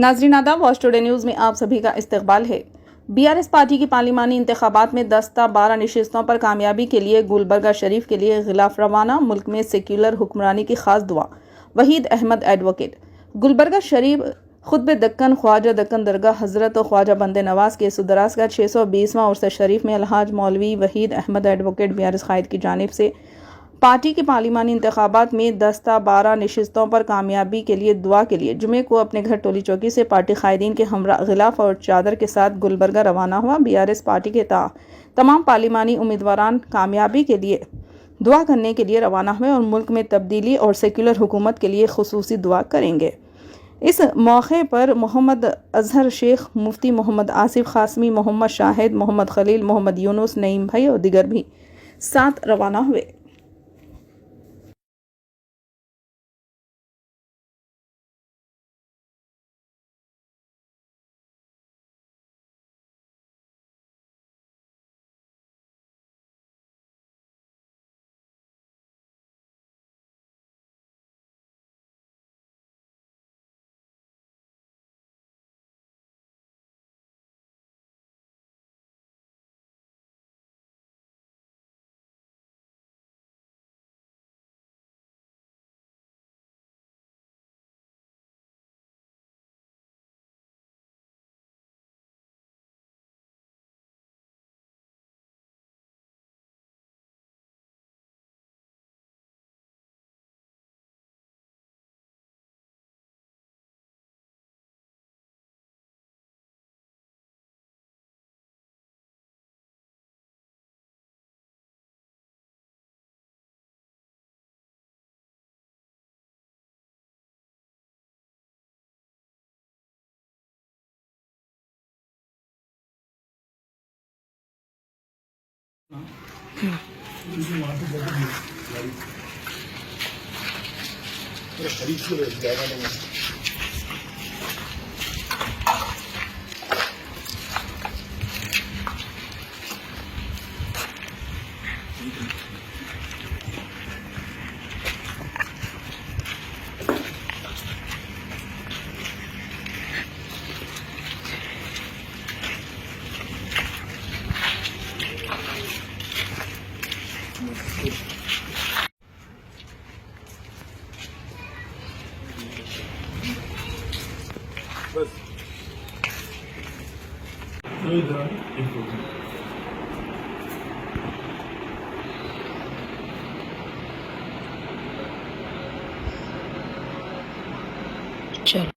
नाजरीन आदाब, watch today news में आप सभी का इस्तकबाल है। बीआरएस पार्टी की पार्लिमानी इंतखाबात में 10-12 नशिस्तों पर कामयाबी के लिए गुलबर्गा शरीफ के लिए गिलाफ रवाना। मुल्क में सेक्युलर हुक्मरानी की खास दुआ। वहीद अहमद एडवोकेट। गुलबर्गा शरीफ खुतबे दक्कन ख्वाजा दक्कन दरगाह हज़रत और ख्वाजा बंदे नवाज के सुदराज का 620वां उर्स शरीफ में अलहाज मौलवी वहीद अहमद एडवोकेट बीआरएस कायद की जानिब से पार्टी के पार्लिमानी इंतखाबात में 10-12 नशिस्तों पर कामयाबी के लिए दुआ के लिए जुमे को अपने घर टोली चौकी से पार्टी कायदीन के हमरा गिलाफ और चादर के साथ गुलबर्गा रवाना हुआ। बीआरएस पार्टी के तमाम पार्लिमानी उम्मीदवारान कामयाबी के लिए दुआ करने के लिए रवाना हुए और मुल्क में तब्दीली और सेक्युलर हुकूमत के लिए खुसूसी दुआ करेंगे। इस मौके पर मोहम्मद अजहर शेख, मुफ्ती मोहम्मद आसिफ खासमी, मोहम्मद शाहिद, मोहम्मद खलील, मोहम्मद यूनुस, नईम भाई और दिगर भी साथ रवाना हुए। बस चलो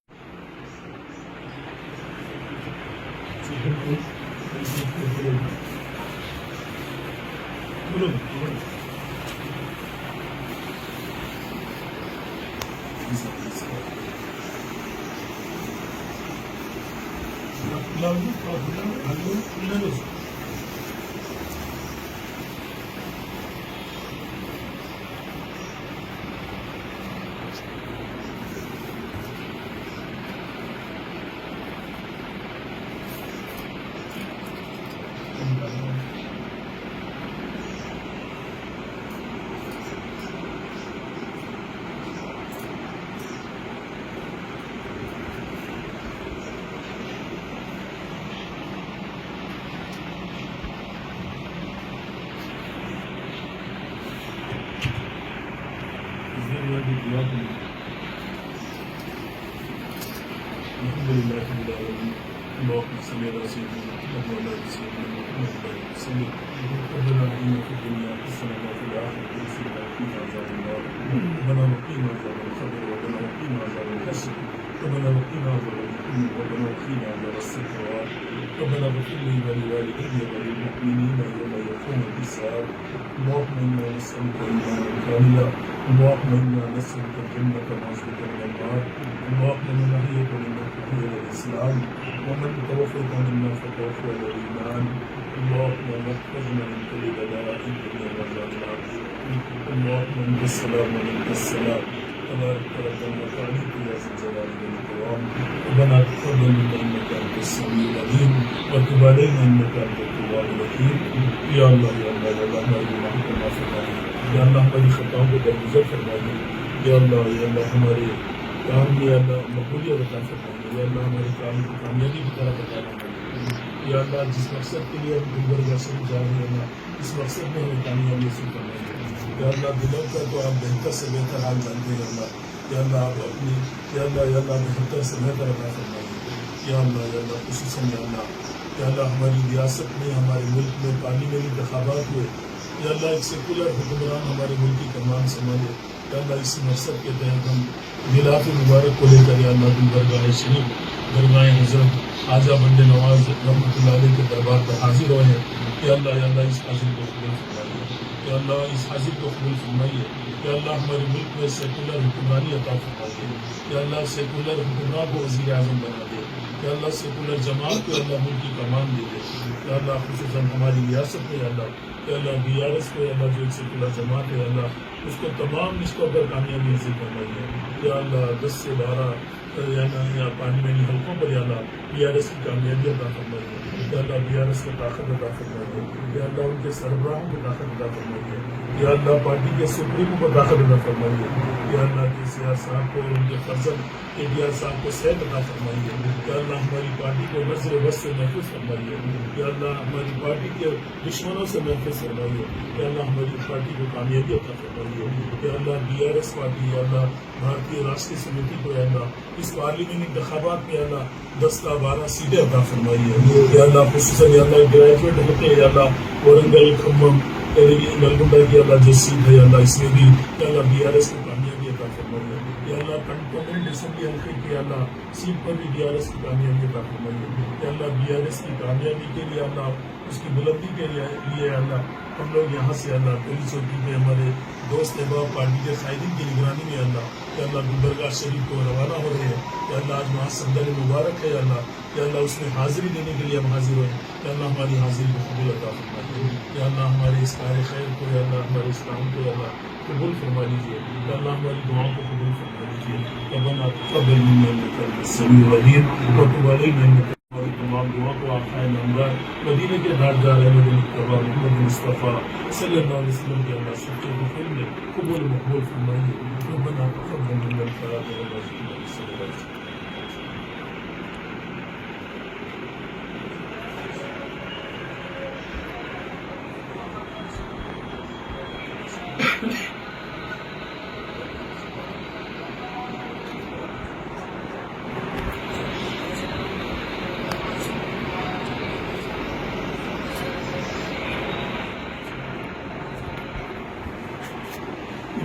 الحمد لله رب العالمين اللهم صل على سيدنا محمد وعلى ال سيدنا محمد وسلم ربنا آتنا في الدنيا حسنة وفي الآخرة حسنة وقنا عذاب النار ربنا وقنا عذاب القبر ربنا وقنا عذاب الحشر ربنا وقنا عذاب الجحيم ربنا وقنا عذاب السكرات ربنا اغفر لي ولوالدي وللمؤمنين يوم يقوم الحساب اللهم إنا نسألك إيمانا كاملا اللهم إنا نسألك الجنة ونعوذ من النار اللهم من أحييت منا فأحيا الإسلام ومن توفيت منا فتوفى الإيمان اللهم احفظنا من كل بلاء الدنيا والآخرة اللهم أنت السلام ومنك السلام تبارك ربنا وتعالى يا ذا الجلال والإكرام ربنا تقبل منا إنك أنت السميع العليم وتب علينا إنك أنت التواب الرحيم يا الله يا الله يا الله हमारी गुनाहों को माफ फरमाइए या अल्लाह हमारी खताओं को दरगुजर फरमाइए या अल्लाह हमारे काम में अल्लाह मकबूलियत अता फरमाइए। या अल्लाह हमारे काम को कामयाबी की तरफ अता फरमाइए। या अल्लाह जिस मकसद के लिए हम गुलबर्गा से जा रहे हैं अल्लाह इस मकसद में हमें कामयाबी हासिल फरमाइए। या अल्लाह दिलों का तो आप बेहतर से बेहतर हाल जानते हैं अल्लाह। या अल्लाह आप अपनी या अल्लाह बेहतर से बेहतर अता फरमाइए। या अल्लाह खुसूसन या अल्लाह हमारी रियासत में हमारे मुल्क में पार्लियामेंट इंतखाबात हुए। या अल्लाह एक सेकुलर हुक्मरान हमारे मुल्क की कमान संभाले। या अल्लाह इस मकसद के तहत हम मिलाद मुबारक को लेकर या अल्लाह गुलबर्गा शरीफ दरगाह हज़रत ख्वाजा बंदे नवाज रहमतुल्लाह अलैह के दरबार पर हाजिर हुए हैं। या अल्लाह इस हाजिर को कबूल फरमाइए। या अल्लाह इस हाजिर को कबूल फरमाइए। या अल्लाह हमारे मुल्क में सेकुलर हुक्मरानी अता फरमाइए। या अल्लाह सेकुलर हुक्मरान को वज़ीर आज़म बना दे। या अल्लाह सेकुलर जमात को अल्लाह मुल्क की कमान दे दे। या अल्लाह खुसूसन हमारी रियासत में या अल्लाह BRS को अल्लाह जो एक सेकुलर जमात है अल्लाह उसको तमाम रिश्तों पर कामयाबी हासिल फरमाइए। या अल्लाह 10 से 12 या पार्लियामेंटी हल्कों पर या अल्लाह BRS की कामयाबी अता फरमाइए। या अल्लाह BRS को ताकत अता फरमाइए। या अल्लाह उनके सरबराहों को ताकत अता फरमाइए। या अल्लाह पार्टी के सुप्रीमो को ताकत अता फरमाइए। या अल्लाह KCR साहब को और उनके फर्जंद KTR साहब को सेहत अता फरमाइए। या अल्लाह हमारी पार्टी को नजर बस से महफूज फरमाइए। या अल्लाह हमारी पार्टी के दुश्मनों से महफूज फरमाइए। या अल्लाह हमारी पार्टी को कामयाबी अता फरमाइए। या अल्लाह BRS पार्टी या अल्लाह भारतीय राष्ट्रीय समिति को या अल्लाह इस पार्लियामेंट इंतखाबात में अल्लाह 10 का 12 सीटें अता फरमाइए। या अल्लाह खुसूसन या अल्लाह ग्रेजुएट होते या अल्लाह वरंगल खम्मम नलगुंडा की अल्लाह जो सीट है अल्लाह इसमें भी या अल्लाह BRS को कामयाबी अता फरमाइए। या अल्लाह कंटोनमेंट असेंबली हल्के की अल्लाह सीट पर भी BRS की कामयाबी अता फरमाइए। या अल्लाह BRS की कामयाबी के लिए अल्लाह उसकी बुलंदी के लिए अल्लाह हम लोग यहाँ से अल्लाह पुलिस चौकी पे हमारे दोस्त अहबाब पार्टी के कायदीन की निगरानी में अल्लाह या अल्लाह गुलबर्गा शरीफ को रवाना हो रहे हैं। या अल्लाह आज वहाँ सफर मुबारक है अल्लाह। या अल्लाह उसमें हाजिरी देने के लिए हम हाजिर हुए। या अल्लाह हमारी हाजिरी को कबूल अता फरमाइए। या अल्लाह हमारे इस कार्य खैर को या अल्लाह हमारे इस काम को अल्लाह कबूल फरमा लीजिए। या अल्लाह हमारी दुआओं को कबूल फरमा लीजिए। रब्बना तक़ब्बल मिन्ना इन्नका अंतस समीउल अलीम व तुब अलैना इन्नका हमारी तमाम दुआ को आक़ाए नामदार मदीने के दारदार अहमद मुस्तफ़ा मोहम्मद मुस्तफ़ा सल्लल्लाहु अलैहि वसल्लम के अल्लाह सच्चे बुखल में कबूल मकबूल फरमाइए। रब्बना तक़ब्बल मिन्ना इन्नका अंतस समीउल अलीम।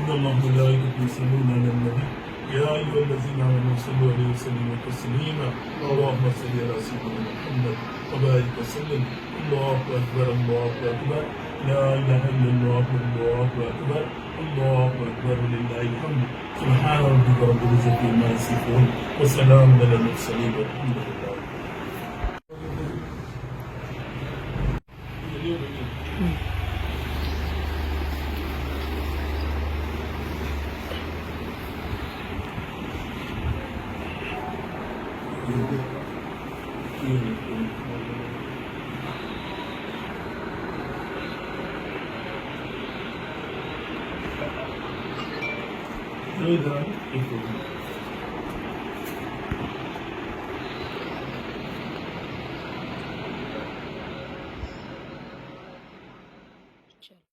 इन्नल्लाह व मलाइकतहु युसल्लूना अलन नबी या अय्युहल्लज़ीना आमनू सल्लु अलैहि व सल्लिमू तस्लीमा अल्लाहुम्मा सल्लि अला सय्यिदिना मुहम्मद व बारिक व सल्लिम। अल्लाहु अकबर ला इलाहा इल्लल्लाह अल्लाहु अकबर व लिल्लाहिल हम्द। सुब्हान रब्बिका रब्बिल इज़्ज़ति अम्मा यसिफून व सलामुन अलल मुरसलीन वल्हम्दुलिल्लाह।